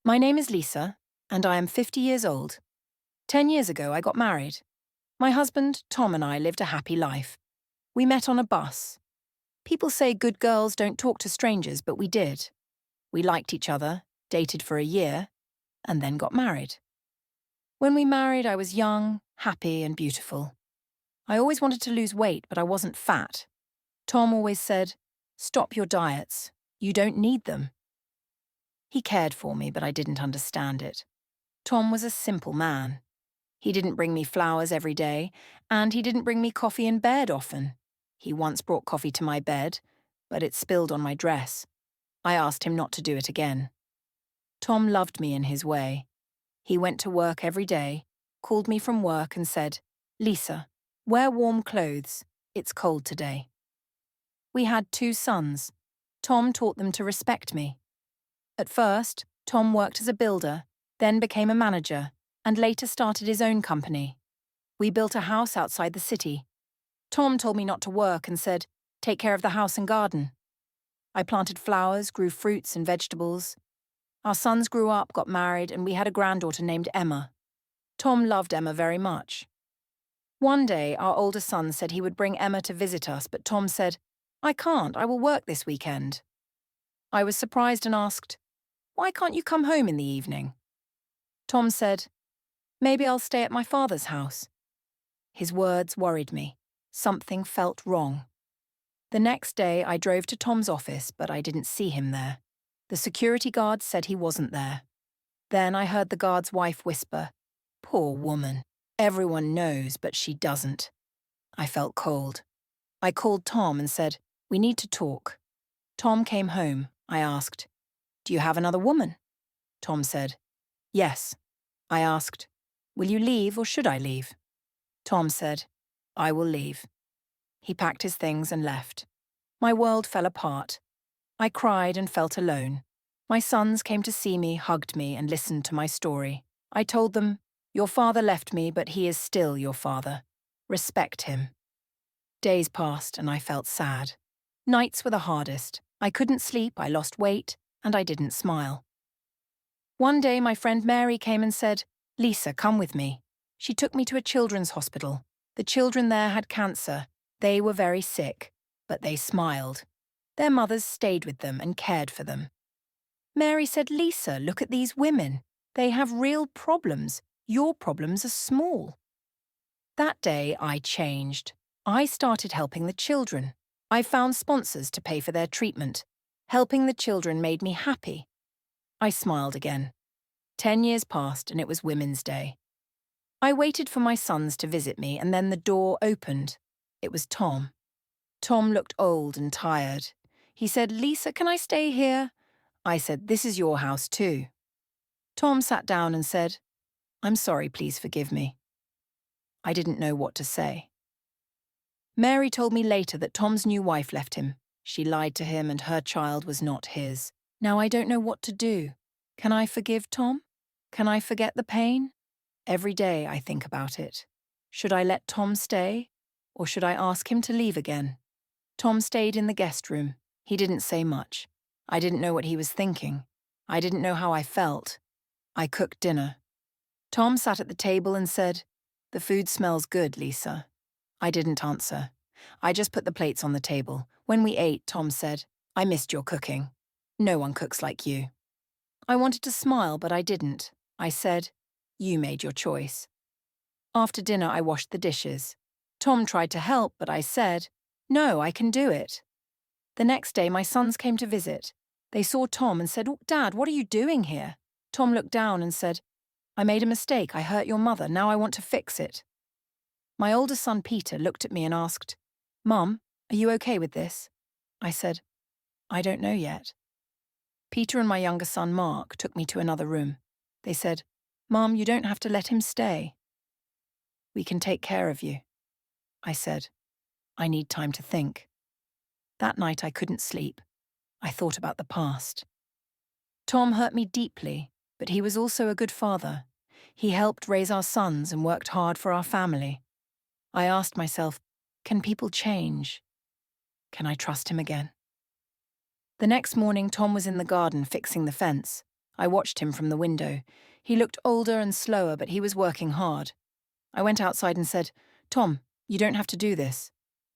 My name is Lisa, and I am 50 years old. 10 years ago, I got married. My husband, Tom, and I lived a happy life. We met on a bus. People say good girls don't talk to strangers, but we did. We liked each other, dated for a year, and then got married. When we married, I was young, happy, and beautiful. I always wanted to lose weight, but I wasn't fat. Tom always said, "Stop your diets. You don't need them." He cared for me, but I didn't understand it. Tom was a simple man. He didn't bring me flowers every day, and he didn't bring me coffee in bed often. He once brought coffee to my bed, but it spilled on my dress. I asked him not to do it again. Tom loved me in his way. He went to work every day, called me from work and said, "Lisa, wear warm clothes. It's cold today." We had 2 sons. Tom taught them to respect me. At first, Tom worked as a builder, then became a manager, and later started his own company. We built a house outside the city. Tom told me not to work and said, "Take care of the house and garden." I planted flowers, grew fruits and vegetables. Our sons grew up, got married, and we had a granddaughter named Emma. Tom loved Emma very much. One day, our older son said he would bring Emma to visit us, but Tom said, "I can't, I will work this weekend." I was surprised and asked, "Why can't you come home in the evening?" Tom said, "Maybe I'll stay at my father's house." His words worried me. Something felt wrong. The next day, I drove to Tom's office, but I didn't see him there. The security guard said he wasn't there. Then I heard the guard's wife whisper, "Poor woman. Everyone knows, but she doesn't." I felt cold. I called Tom and said, "We need to talk." Tom came home. I asked, "Do you have another woman?" Tom said, "Yes." I asked, "Will you leave or should I leave?" Tom said, "I will leave." He packed his things and left. My world fell apart. I cried and felt alone. My sons came to see me, hugged me, and listened to my story. I told them, "Your father left me, but he is still your father. Respect him." Days passed and I felt sad. Nights were the hardest. I couldn't sleep, I lost weight, and I didn't smile. One day my friend Mary came and said, "Lisa, come with me." She took me to a children's hospital. The children there had cancer. They were very sick, but they smiled. Their mothers stayed with them and cared for them. Mary said, "Lisa, look at these women. They have real problems. Your problems are small." That day, I changed. I started helping the children. I found sponsors to pay for their treatment. Helping the children made me happy. I smiled again. 10 years passed and it was Women's Day. I waited for my sons to visit me and then the door opened. It was Tom. Tom looked old and tired. He said, "Lisa, can I stay here?" I said, "This is your house too." Tom sat down and said, "I'm sorry, please forgive me." I didn't know what to say. Mary told me later that Tom's new wife left him. She lied to him and her child was not his. Now I don't know what to do. Can I forgive Tom? Can I forget the pain? Every day I think about it. Should I let Tom stay, or should I ask him to leave again? Tom stayed in the guest room. He didn't say much. I didn't know what he was thinking. I didn't know how I felt. I cooked dinner. Tom sat at the table and said, "The food smells good, Lisa." I didn't answer. I just put the plates on the table. When we ate, Tom said, "I missed your cooking. No one cooks like you." I wanted to smile, but I didn't. I said, "You made your choice." After dinner, I washed the dishes. Tom tried to help, but I said, "No, I can do it." The next day, my sons came to visit. They saw Tom and said, "Oh, Dad, what are you doing here?" Tom looked down and said, "I made a mistake. I hurt your mother. Now I want to fix it." My older son, Peter, looked at me and asked, "Mum, are you okay with this?" I said, "I don't know yet." Peter and my younger son, Mark, took me to another room. They said, "Mum, you don't have to let him stay. We can take care of you." I said, "I need time to think." That night I couldn't sleep. I thought about the past. Tom hurt me deeply, but he was also a good father. He helped raise our sons and worked hard for our family. I asked myself, can people change? Can I trust him again? The next morning, Tom was in the garden fixing the fence. I watched him from the window. He looked older and slower, but he was working hard. I went outside and said, "Tom, you don't have to do this."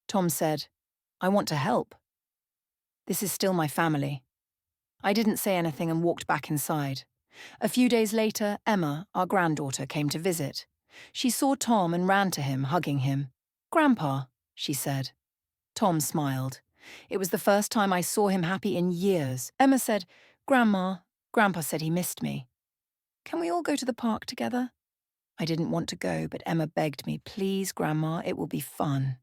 Tom said, "I want to help. This is still my family." I didn't say anything and walked back inside. A few days later, Emma, our granddaughter, came to visit. She saw Tom and ran to him, hugging him. "Grandpa," she said. Tom smiled. It was the first time I saw him happy in years. Emma said, "Grandma, Grandpa said he missed me. Can we all go to the park together?" I didn't want to go, but Emma begged me, "Please, Grandma, it will be fun."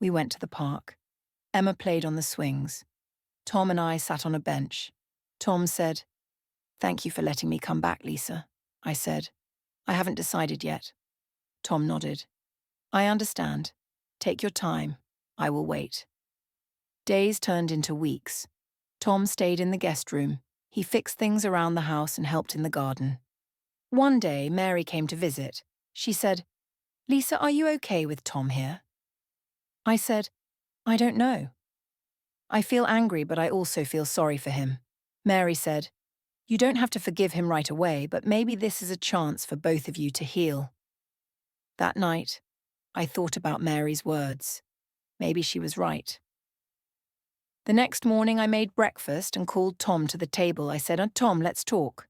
We went to the park. Emma played on the swings. Tom and I sat on a bench. Tom said, "Thank you for letting me come back, Lisa." I said, "I haven't decided yet." Tom nodded. "I understand. Take your time. I will wait." Days turned into weeks. Tom stayed in the guest room. He fixed things around the house and helped in the garden. One day, Mary came to visit. She said, "Lisa, are you okay with Tom here?" I said, "I don't know. I feel angry, but I also feel sorry for him." Mary said, "You don't have to forgive him right away, but maybe this is a chance for both of you to heal." That night, I thought about Mary's words. Maybe she was right. The next morning, I made breakfast and called Tom to the table. I said, "Tom, let's talk."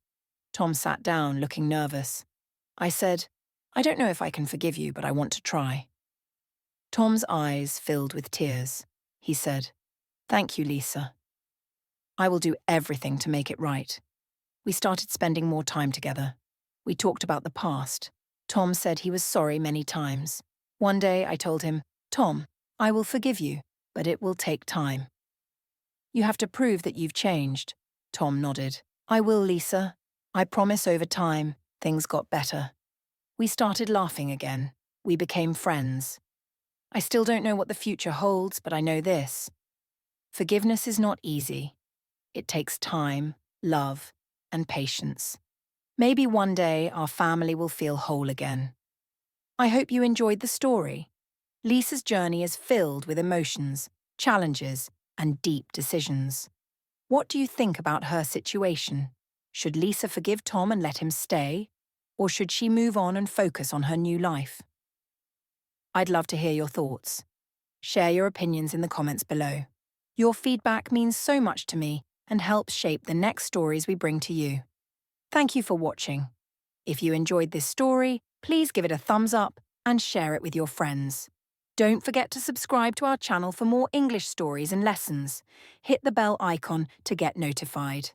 Tom sat down, looking nervous. I said, "I don't know if I can forgive you, but I want to try." Tom's eyes filled with tears. He said, "Thank you, Lisa. I will do everything to make it right." We started spending more time together. We talked about the past. Tom said he was sorry many times. One day I told him, "Tom, I will forgive you, but it will take time." "You have to prove that you've changed." Tom nodded. "I will, Lisa. I promise over time, things got better." We started laughing again. We became friends. I still don't know what the future holds, but I know this. Forgiveness is not easy. It takes time, love, and patience. Maybe one day our family will feel whole again. I hope you enjoyed the story. Lisa's journey is filled with emotions, challenges, and deep decisions. What do you think about her situation? Should Lisa forgive Tom and let him stay? Or should she move on and focus on her new life? I'd love to hear your thoughts. Share your opinions in the comments below. Your feedback means so much to me and helps shape the next stories we bring to you. Thank you for watching. If you enjoyed this story, please give it a thumbs up and share it with your friends. Don't forget to subscribe to our channel for more English stories and lessons. Hit the bell icon to get notified.